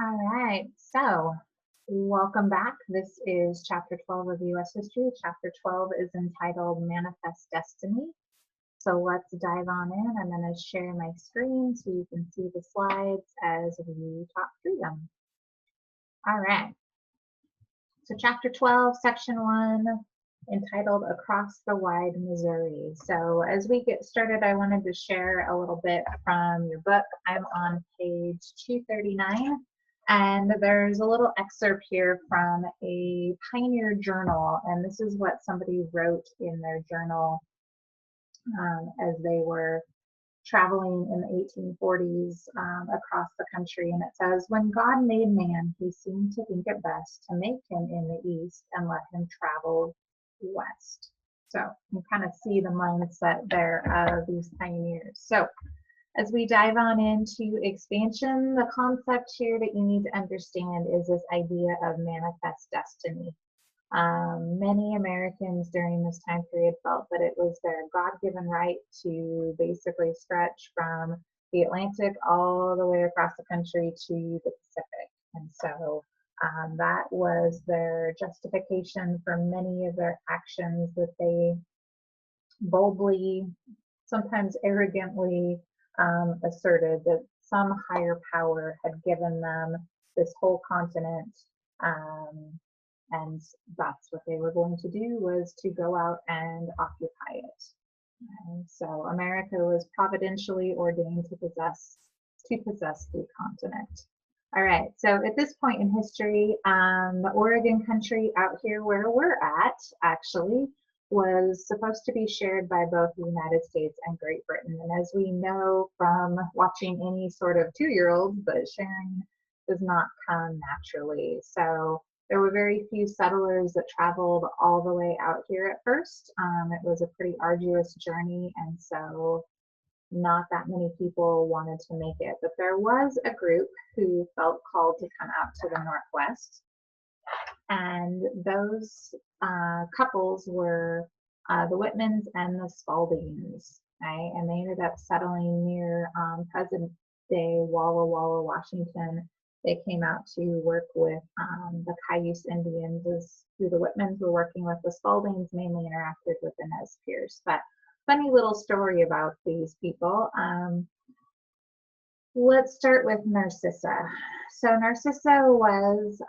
All right, so welcome back. This is chapter 12 of US history. Chapter 12 is entitled Manifest Destiny. So let's dive on in. I'm going to share my screen so you can see the slides as we talk through them. All right, so chapter 12, section 1, entitled Across the Wide Missouri. So as we get started, I wanted to share a little bit from your book. I'm on page 239. And there's a little excerpt here from a pioneer journal. And this is what somebody wrote in their journal as they were traveling in the 1840s across the country. And it says, when God made man, he seemed to think it best to make him in the east and let him travel west. So you kind of see the mindset there of these pioneers. So as we dive on into expansion, the concept here that you need to understand is this idea of manifest destiny. Many Americans during this time period felt that it was their God-given right to basically stretch from the Atlantic all the way across the country to the Pacific. And so that was their justification for many of their actions that they boldly, sometimes arrogantly, asserted that some higher power had given them this whole continent, um, and that's what they were going to do, was to go out and occupy it. And so America was providentially ordained to possess the continent. All right, so at this point in history, the Oregon country out here where we're at actually was supposed to be shared by both the United States and Great Britain. And as we know from watching any sort of 2-year-olds, that sharing does not come naturally. So there were very few settlers that traveled all the way out here at first. It was a pretty arduous journey, and so not that many people wanted to make it. But there was a group who felt called to come out to the Northwest, and those couples were the Whitmans and the Spaldings, right? And they ended up settling near present day Walla Walla, Washington. They came out to work with the Cayuse Indians, who the Whitmans were working with. The Spaldings mainly interacted with the Nez Perce. But funny little story about these people. Let's start with Narcissa. So Narcissa was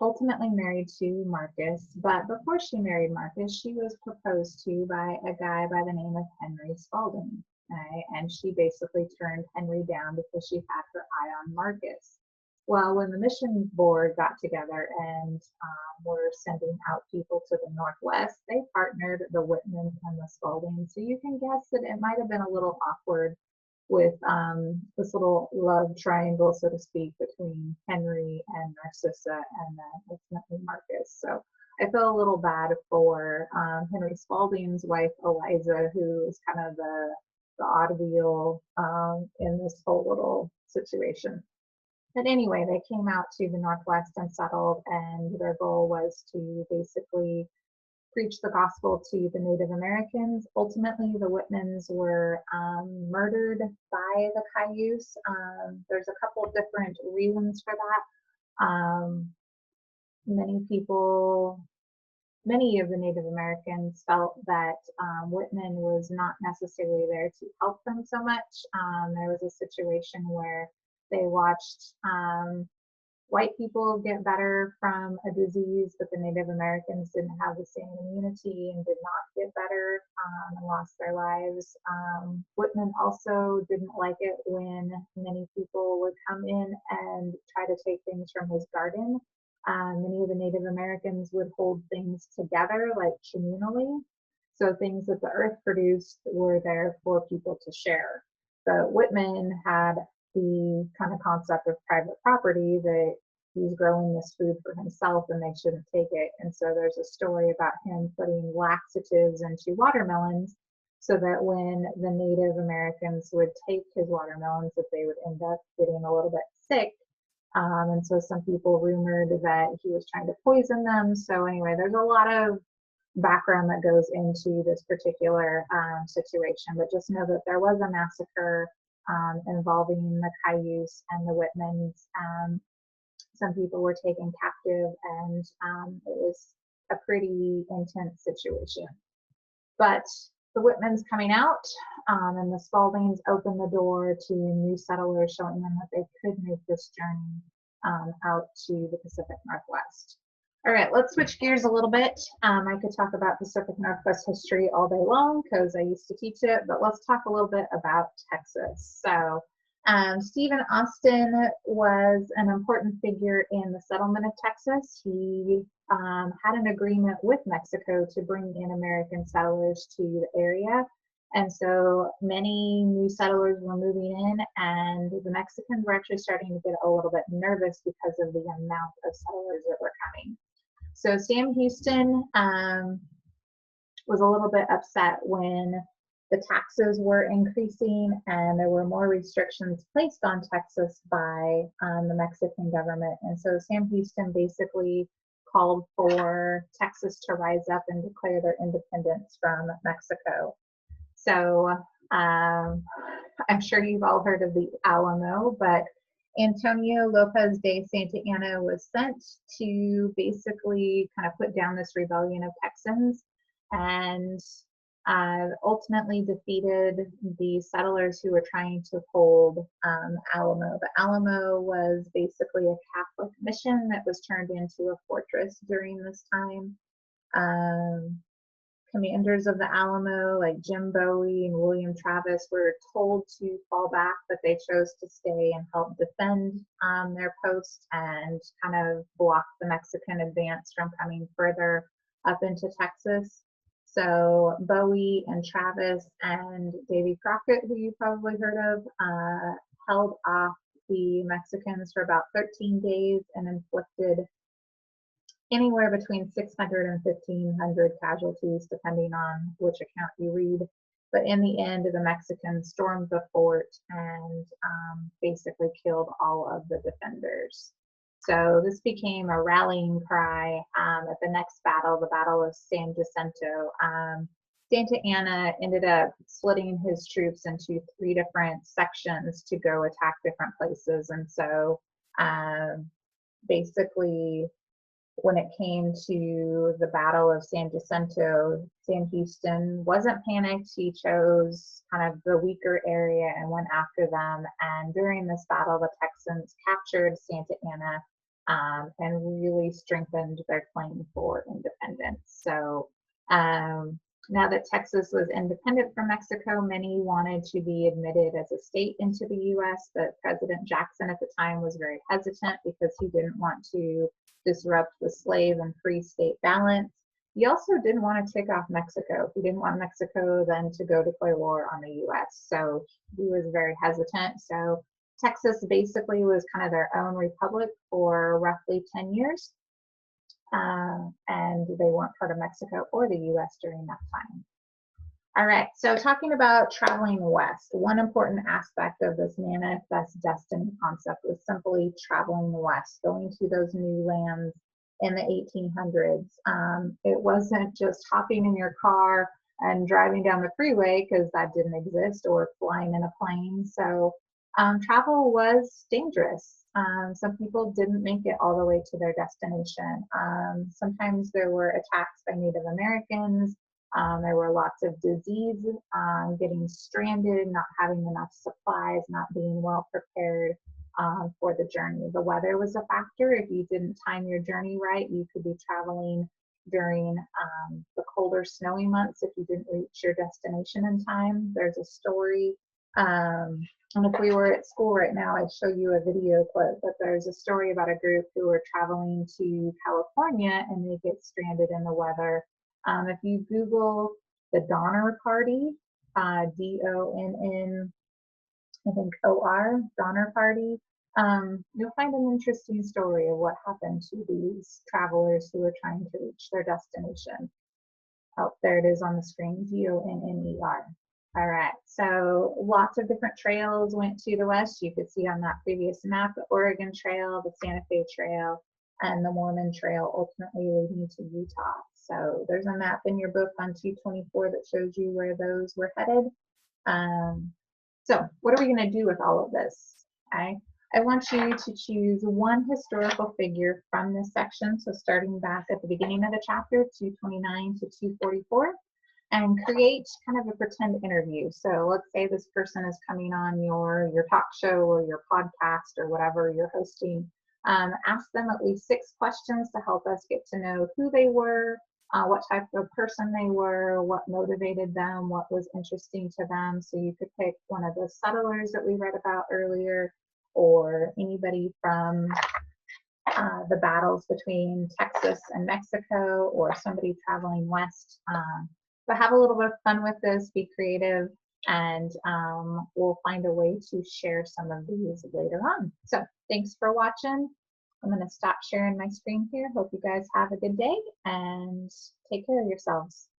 ultimately married to Marcus, but before she married Marcus, she was proposed to by a guy by the name of Henry Spalding. Right? And she basically turned Henry down because she had her eye on Marcus. Well, when the mission board got together and were sending out people to the Northwest, they partnered the Whitmans and the Spaldings. So you can guess that it might have been a little awkward with this little love triangle, so to speak, between Henry and Narcissa, and then ultimately Marcus. So I feel a little bad for Henry Spalding's wife, Eliza, who is kind of the odd wheel in this whole little situation. But anyway, they came out to the Northwest and settled, and their goal was to basically preach the gospel to the Native Americans. Ultimately, the Whitmans were murdered by the Cayuse. There's a couple of different reasons for that. Many people, many of the Native Americans felt that Whitman was not necessarily there to help them so much. There was a situation where they watched white people get better from a disease, but the Native Americans didn't have the same immunity and did not get better and lost their lives. Whitman also didn't like it when many people would come in and try to take things from his garden. Many of the Native Americans would hold things together, like communally. So things that the earth produced were there for people to share. But Whitman had the kind of concept of private property, that he's growing this food for himself and they shouldn't take it. And so there's a story about him putting laxatives into watermelons so that when the Native Americans would take his watermelons, that they would end up getting a little bit sick. And so some people rumored that he was trying to poison them. So anyway, there's a lot of background that goes into this particular situation, but just know that there was a massacre involving the Cayuse and the Whitmans. Some people were taken captive, and it was a pretty intense situation. But the Whitmans coming out and the Spaldings opened the door to new settlers, showing them that they could make this journey out to the Pacific Northwest. All right, let's switch gears a little bit. I could talk about Pacific Northwest history all day long because I used to teach it, but let's talk a little bit about Texas. So Stephen Austin was an important figure in the settlement of Texas. He had an agreement with Mexico to bring in American settlers to the area. And so many new settlers were moving in, and the Mexicans were actually starting to get a little bit nervous because of the amount of settlers that were coming. So Sam Houston was a little bit upset when the taxes were increasing and there were more restrictions placed on Texas by the Mexican government. And so Sam Houston basically called for Texas to rise up and declare their independence from Mexico. So I'm sure you've all heard of the Alamo, but Antonio Lopez de Santa Anna was sent to basically kind of put down this rebellion of Texans, and ultimately defeated the settlers who were trying to hold Alamo. The Alamo was basically a Catholic mission that was turned into a fortress during this time. Commanders of the Alamo like Jim Bowie and William Travis were told to fall back, but they chose to stay and help defend their post and kind of block the Mexican advance from coming further up into Texas. So Bowie and Travis and Davy Crockett, who you probably heard of, held off the Mexicans for about 13 days and inflicted anywhere between 600 and 1,500 casualties, depending on which account you read. But in the end, the Mexicans stormed the fort and basically killed all of the defenders. So this became a rallying cry at the next battle, the Battle of San Jacinto. Santa Anna ended up splitting his troops into 3 different sections to go attack different places. And so basically, when it came to the Battle of San Jacinto, Sam Houston wasn't panicked. He chose kind of the weaker area and went after them. And during this battle, the Texans captured Santa Anna and really strengthened their claim for independence. So now that Texas was independent from Mexico, many wanted to be admitted as a state into the U.S., but President Jackson at the time was very hesitant because he didn't want to disrupt the slave and free state balance. He also didn't want to tick off Mexico. He didn't want Mexico then to go declare war on the U.S., so he was very hesitant. So Texas basically was kind of their own republic for roughly 10 years. And they weren't part of Mexico or the U.S. during that time. All right, so talking about traveling west, one important aspect of this manifest destiny concept was simply traveling west, going to those new lands in the 1800s. It wasn't just hopping in your car and driving down the freeway, because that didn't exist, or flying in a plane. So travel was dangerous. Some people didn't make it all the way to their destination. Sometimes there were attacks by Native Americans. There were lots of disease, getting stranded, not having enough supplies, not being well prepared for the journey. The weather was a factor. If you didn't time your journey right, you could be traveling during the colder, snowy months if you didn't reach your destination in time. There's a story, and if we were at school right now, I'd show you a video clip, but there's a story about a group who were traveling to California and they get stranded in the weather. If you Google the Donner Party, D-O-N-N, I think O-R, Donner Party, you'll find an interesting story of what happened to these travelers who were trying to reach their destination. Oh, there it is on the screen, D-O-N-N-E-R. All right, so lots of different trails went to the west. You could see on that previous map, the Oregon Trail, the Santa Fe Trail, and the Mormon Trail, ultimately leading to Utah. So there's a map in your book on 224 that shows you where those were headed. So what are we going to do with all of this? Okay. I want you to choose one historical figure from this section. So starting back at the beginning of the chapter, 229 to 244, and create kind of a pretend interview. So let's say this person is coming on your talk show or your podcast or whatever you're hosting. Ask them at least 6 questions to help us get to know who they were, what type of person they were, what motivated them, what was interesting to them. So you could pick one of the settlers that we read about earlier, or anybody from the battles between Texas and Mexico, or somebody traveling west. But have a little bit of fun with this, be creative, and we'll find a way to share some of these later on. So thanks for watching. I'm going to stop sharing my screen here. Hope you guys have a good day and take care of yourselves.